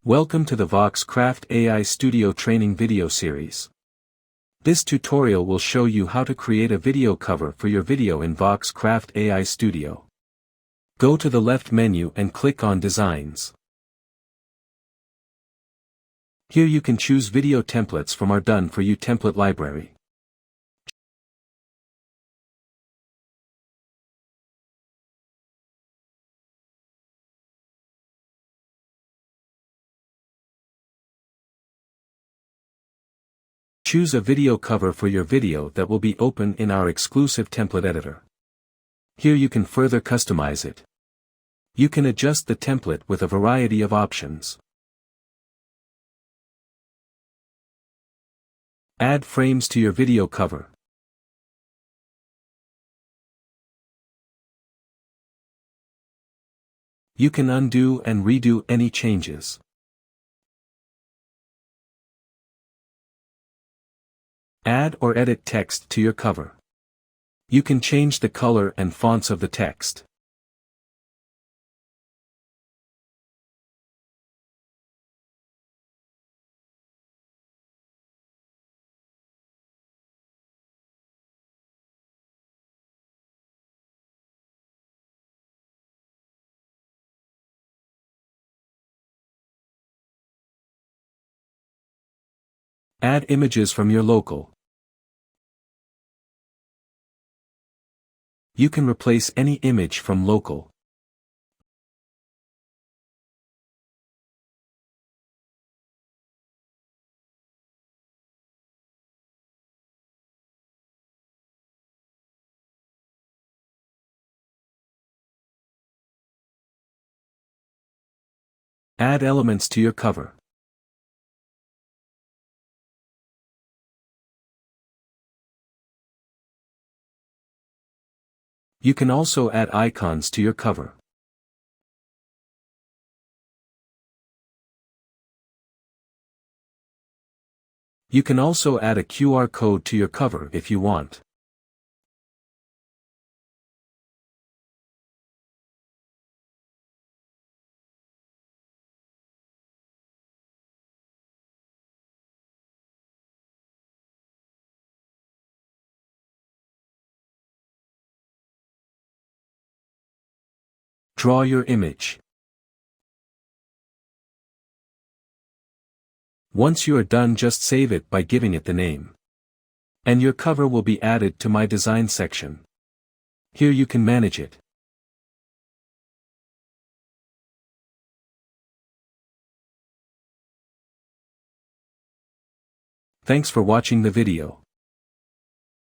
Welcome to the Vox Craft AI Studio training video series. This tutorial will show you how to create a video cover for your video in Vox Craft AI Studio. Go to the left menu and click on Designs. Here you can choose video templates from our Done For You template library. Choose a video cover for your video that will be open in our exclusive template editor. Here you can further customize it. You can adjust the template with a variety of options. Add frames to your video cover. You can undo and redo any changes. Add or edit text to your cover. You can change the color and fonts of the text. Add images from your local. You can replace any image from local. Add elements to your cover. You can also add icons to your cover. You can also add a QR code to your cover if you want. Draw your image. Once you are done, just save it by giving it the name. And your cover will be added to My Design section. Here you can manage it. Thanks for watching the video.